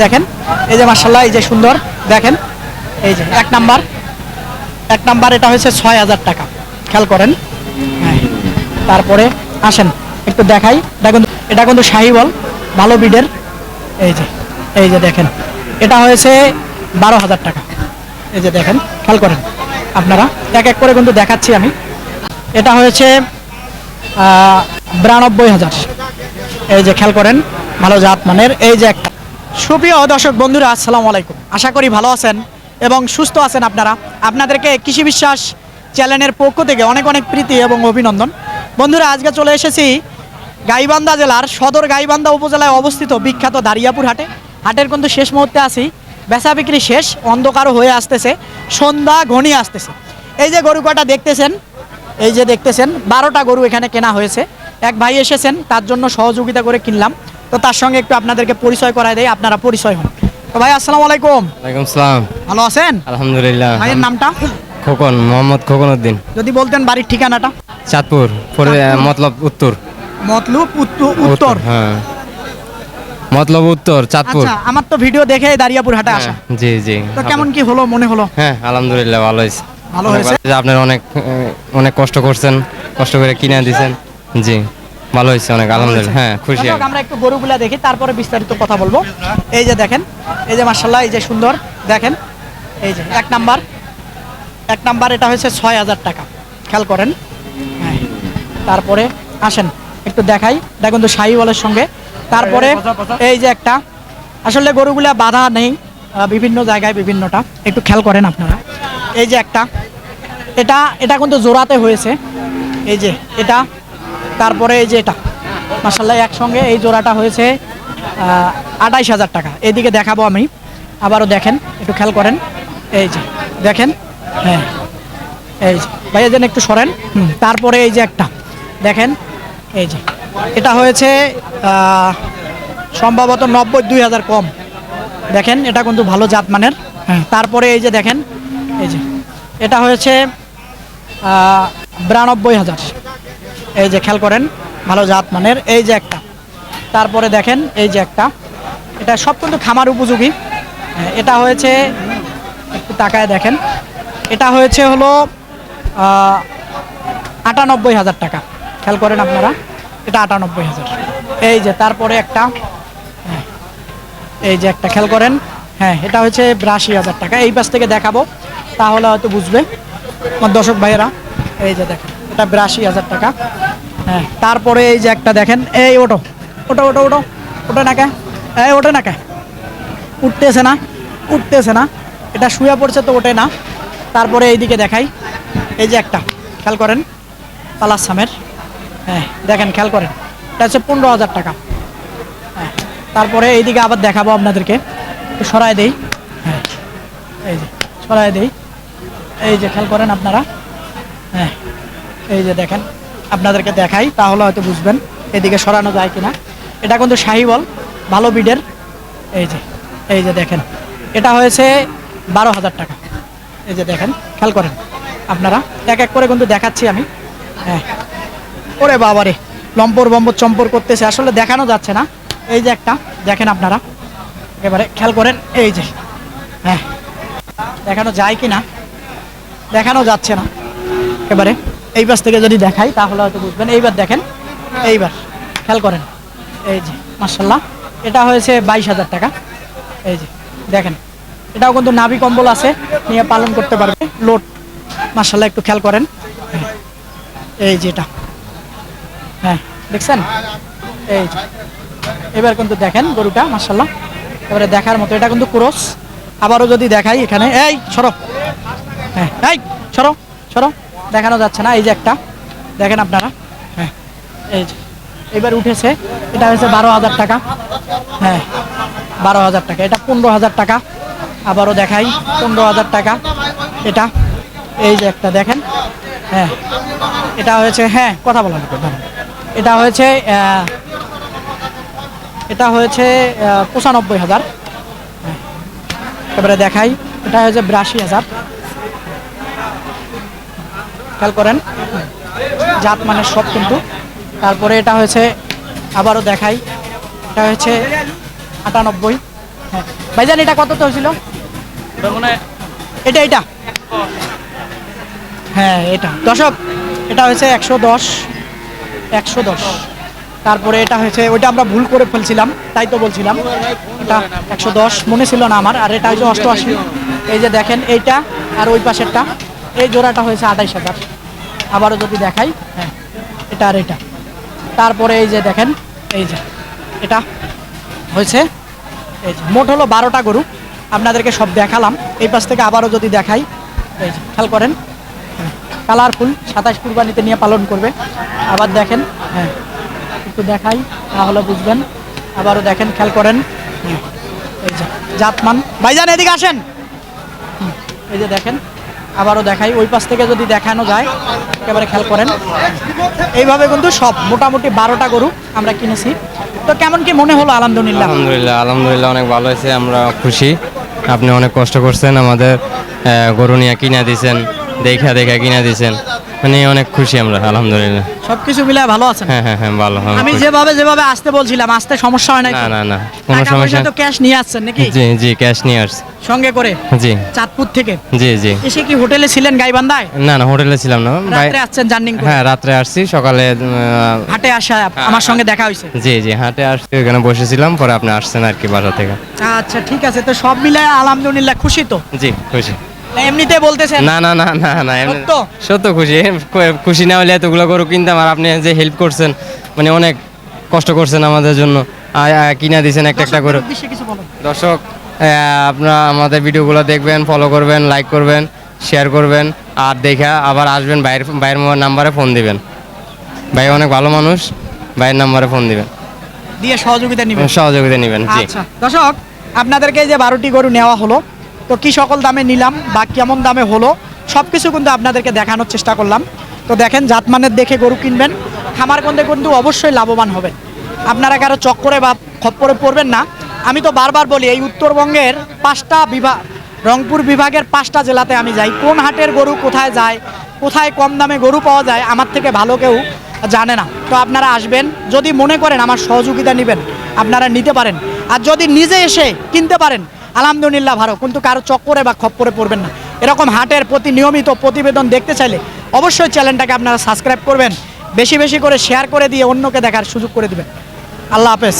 দেখেন এই যে মাশাআল্লাহ এই যে সুন্দর দেখেন এই যে এক নাম্বার এটা হচ্ছে ৬০০০ টাকা খেয়াল করেন। হ্যাঁ তারপরে আসেন একটু দেখাই এটা কিন্তু শাহিওয়াল ভালো বিডের এই যে দেখেন এটা হয়েছে ১২,০০০ টাকা। এই যে দেখেন খেয়াল করেন আপনারা এক এক করে কিন্তু দেখাচ্ছি আমি। এটা হয়েছে ৯২,০০০। এই যে খেয়াল করেন ভালো জাত মানের। এই যে একটা সুপ্রিয় দর্শক বন্ধুরা আসসালামু আলাইকুম, আশা করি ভালো আছেন এবং সুস্থ আছেন আপনারা। আপনাদেরকে কৃষি বিশ্বাস চ্যানেলের পক্ষ থেকে অনেক অনেক প্রীতি এবং অভিনন্দন। বন্ধুরা আজকে চলে এসেছি গাইবান্ধা জেলার সদর গাইবান্ধা উপজেলায় অবস্থিত বিখ্যাত দারিয়াপুর হাটের কিন্তু শেষ মুহূর্তে আছি। বেচা বিক্রি শেষ, অন্ধকারও হয়ে আসতেছে, সন্ধ্যা ঘনিয়ে আসতেছে। এই যে গরু কটা দেখতেছেন, এই যে দেখতেছেন ১২টা গরু এখানে কেনা হয়েছে। এক ভাই এসেছেন, তার জন্য সহযোগিতা করে কিনলাম। তো তার সঙ্গে একটু আপনাদেরকে পরিচয় করায় দেয়, আপনারা পরিচয় হন। তো ভাই আসসালামু আলাইকুম। ওয়ালাইকুম সালাম। ভালো আছেন? আলহামদুলিল্লাহ। ভাইয়ের নামটা? খোকন, মোহাম্মদ খোকন উদ্দিন। যদি বলতেন বাড়ির ঠিকানাটা। চাঁদপুর, মতলব উত্তর। মতলব উত্তর। হ্যাঁ, মতলব উত্তর, চাঁদপুর। আচ্ছা, আমার তো ভিডিও দেখে দারিয়াপুর হাটে আসা। জি জি। তো কেমন কি হলো মনে হলো? হ্যাঁ আলহামদুলিল্লাহ ভালো হয়েছে। ভালো হয়েছে? আপনার অনেক কষ্ট করছেন, কষ্ট করে কিনে দিয়েছেন। জি ভালো হয়েছে অনেক, আলহামদুলিল্লাহ। হ্যাঁ খুশি। দর্শক, আমরা একটু গরুগুলা দেখি, তারপরে বিস্তারিত কথা বলবো। এই যে দেখেন এই যে মাশাআল্লাহ এই যে সুন্দর দেখেন এই যে এক নাম্বার এটা হচ্ছে ৬০০০ টাকা খেয়াল করেন। হ্যাঁ তারপরে আসেন একটু দেখাই, এটা কিন্তু শাহিওয়ালের সঙ্গে। তারপরে এই যে একটা আসলে গরুগুলা বাধা নেই, বিভিন্ন জায়গায় বিভিন্নটা, একটু খেয়াল করেন আপনারা। এই যে একটা এটা কিন্তু জোড়াতে হয়েছে। এই যে এটা, তারপরে এই যে এটা মাশাআল্লাহ একসঙ্গে এই জোড়াটা হয়েছে ২৮,০০০ টাকা। এদিকে দেখাবো আমি, আবারও দেখেন একটু খেয়াল করেন। এই যে দেখেন, হ্যাঁ এই যে ভাইয়া যেন একটু সরেন। তারপরে এই যে একটা দেখেন এই যে এটা হয়েছে সম্ভবত ৯২,০০০ কম। দেখেন এটা কিন্তু ভালো জাত মানের। হ্যাঁ তারপরে এই যে দেখেন এই যে এটা হয়েছে ৯২,০০০। এই যে খেয়াল করেন ভালো জাত মানের। এই যে একটা, তারপরে দেখেন এই যে একটা, এটা সব কিন্তু খামার উপযোগী। এটা হয়েছে একটু তাকায় দেখেন, এটা হয়েছে হলো ৯৮,০০০ টাকা খেয়াল করেন আপনারা, এটা ৯৮,০০০। এই যে তারপরে একটা, হ্যাঁ এই যে একটা খেয়াল করেন, হ্যাঁ এটা হচ্ছে ৮২,০০০ টাকা। এই পাশ থেকে দেখাবো তাহলে হয়তো বুঝবে আমার দর্শক ভাইয়েরা। এই যে দেখেন এটা ৮২,০০০ টাকা। হ্যাঁ তারপরে এই যে একটা দেখেন, এই ওটো না কে, এই ওঠে না কে, উঠতেছে না, এটা শুয়ে পড়ছে তো ওঠে না। তারপরে এইদিকে দেখাই, এই যে একটা খেয়াল করেন পালাস সামের। হ্যাঁ দেখেন খেয়াল করেন, এটা হচ্ছে ১৫,০০০ টাকা। হ্যাঁ তারপরে এইদিকে আবার দেখাবো আপনাদেরকে, একটু সরাই দেই। হ্যাঁ এই যে সরাই দেই, এই যে খেয়াল করেন আপনারা। হ্যাঁ এই যে দেখেন আপনাদেরকে দেখাই তাহলে হয়তো বুঝবেন এদিকে সরানো যায় কিনা। এটা কিন্তু শাহিওয়াল ভালো বিডের। এই যে দেখেন এটা হয়েছে ১২,০০০ টাকা। এই যে দেখেন খেয়াল করেন আপনারা, এক এক করে কিন্তু দেখাচ্ছি আমি। হ্যাঁ ওরে বাবারে, লম্পর বম্বর চম্পর করতেছে, আসলে দেখানো যাচ্ছে না। এই যে একটা দেখেন আপনারা, একেবারে খেয়াল করেন। এই যে হ্যাঁ দেখানো যায় কি না, দেখানো যাচ্ছে না একেবারে। এই পাশ থেকে যদি দেখাই তাহলে হয়তো বুঝবেন। এইবার দেখেন, এইবার খেয়াল করেন। এই যে মাশাআল্লাহ এটা হয়েছে ২২,০০০ টাকা। এই যে দেখেন এটাও কিন্তু নাভি কম্বল আছে, নিয়ে পালন করতে পারবে, লোড মাশাআল্লাহ একটু খেয়াল করেন। এই যে এটা, হ্যাঁ দেখছেন এই যে। এবার কিন্তু দেখেন গরুটা মাশাআল্লাহ এবারে দেখার মতো, এটা কিন্তু ক্রস। আবারও যদি দেখাই এখানে, এই সরো, হ্যাঁ এই সরো, দেখানো যাচ্ছে না। এই যে একটা দেখেন আপনারা, হ্যাঁ এই যে এবার উঠেছে, এটা হচ্ছে ১২,০০০ টাকা। হ্যাঁ ১২,০০০ টাকা। এটা ১৫,০০০ টাকা। আবারও দেখাই ১৫,০০০ টাকা এটা। এই যে একটা দেখেন, হ্যাঁ এটা হয়েছে, হ্যাঁ কথা বলা লাগবে, এটা হয়েছে ৯৫,০০০। এবারে দেখাই, এটা হয়েছে ৮২,০০০। খেয়াল করেন জাত মানে সব কিন্তু। তারপরে এটা হয়েছে, আবারও দেখাই, এটা হয়েছে ৯৮। হ্যাঁ ভাইজান এটা কত তো ছিল? এটা এটা হ্যাঁ এটা দর্শক এটা হয়েছে 110 110। তারপরে এটা হয়েছে ওইটা আমরা ভুল করে ফেলছিলাম, তাই তো বলছিলাম এটা 110 মনে ছিল না আমার। আর এটা হচ্ছে 88। এই যে দেখেন এইটা আর ওই পাশেরটা, এই জোড়াটা হয়েছে 28,000। আবারও যদি দেখাই, হ্যাঁ এটা আর এটা। তারপরে এই যে দেখেন এই যে এটা হয়েছে, এই যে মোট হলো 12টা গরু, আপনাদেরকে সব দেখালাম। এই পাশ থেকে আবারও যদি দেখাই, এই যে খেয়াল করেন কালারফুল 27 কুরবানিতে নিয়ে পালন করবে। আবার দেখেন, হ্যাঁ একটু দেখাই তাহলে বুঝবেন। আবারও দেখেন খেয়াল করেন, এই যে জাতমান। ভাইজান এদিকে আসেন, এই যে দেখেন আবারও দেখাই ওই পাশ থেকে যদি দেখানো যায়, একেবারে খেয়াল করেন। এইভাবে কিন্তু সব মোটামুটি 12টা গরু আমরা কিনেছি। তো কেমন কি মনে হলো? আলহামদুলিল্লাহ আলহামদুলিল্লাহ অনেক ভালো হয়েছে, আমরা খুশি। আপনি অনেক কষ্ট করছেন, আমাদের গরু নিয়ে কিনা দিয়েছেন, দেখা কিনা দিয়েছেন, মানে অনেক খুশি আমরা আলহামদুলিল্লাহ। সবকিছু মিলায় ভালো আছেন? হ্যাঁ হ্যাঁ হ্যাঁ ভালো। আমি যেভাবে আসতে বলছিলাম, আসতে সমস্যা হয় নাই তো? না কোনো টাকা সমস্যা। পয়সা তো ক্যাশ নিয়ে আসছেন নাকি? জি জি ক্যাশ নিয়ে আসছি সঙ্গে করে জি চাঁদপুর থেকে? জি জি। এসে কি হোটেলে ছিলেন গাইবান্ধায়? না হোটেলে ছিলাম না রাত্রে আসছেন জার্নি করে? হ্যাঁ রাত্রে আসছি, সকালে হাটে আসা আমার সঙ্গে দেখা হয়েছে? জি জি হাটে আসছি, ওখানে বসেছিলাম, পরে আপনি আসছেন আর কি বাসা থেকে। আচ্ছা ঠিক আছে, তো সব মিলায় আলহামদুলিল্লাহ খুশি তো? জি খুশি। না এমনিতে বলতেছেন? না এমনি সত্য? সত্য খুশি। খুশি না হলে এতগুলো গরু কিনতাম, আর আপনি যে হেল্প করছেন, মানে অনেক কষ্ট করছেন আমাদের জন্য, কিনা দিয়েছেন একটা করে। উদ্দেশ্যে কিছু বলুন। দর্শক আপনারা আমাদের ভিডিওগুলো দেখবেন, ফলো করবেন, লাইক করবেন, শেয়ার করবেন, আর দেখা আবার আসবেন। ভাইয়ের নাম্বারে ফোন দিবেন, ভাই অনেক ভালো মানুষ, ভাইয়ের নাম্বারে ফোন দিবেন, দিয়ে সহযোগিতা নেবেন? সহযোগিতা নেবেন। জি আচ্ছা দর্শক, আপনাদেরকে যে 12টি গরু নেওয়া হলো, তো কি সকল দামে নিলাম বা কেমন দামে হলো সব কিছু কিন্তু আপনাদেরকে দেখানোর চেষ্টা করলাম। তো দেখেন জাতমানের দেখে গরু কিনবেন, খামার গন্ধে কিন্তু অবশ্যই লাভবান হবেন। আপনারা কারো চক্করে বা খপ্পরে পড়বেন না। আমি তো বারবার বলি, এই উত্তরবঙ্গের 5টা বিভাগ, রংপুর বিভাগের 5টা জেলাতে আমি যাই, কোন হাটের গরু কোথায় যায়, কোথায় কম দামে গরু পাওয়া যায়, আমার থেকে ভালো কেউ জানে না। তো আপনারা আসবেন, যদি মনে করেন আমার সহযোগিতা নেবেন, আপনারা নিতে পারেন। আর যদি নিজে এসে কিনতে পারেন আলহামদুলিল্লাহ ভালো, কিন্তু কারো চক্করে বা খপ্পরে পড়বেন না। এরকম হাটের প্রতি নিয়মিত প্রতিবেদন দেখতে চাইলে অবশ্যই চ্যানেলটাকে আপনারা সাবস্ক্রাইব করবেন, বেশি বেশি করে শেয়ার করে দিয়ে অন্যকে দেখার সুযোগ করে দিবেন। আল্লাহ হাফেজ।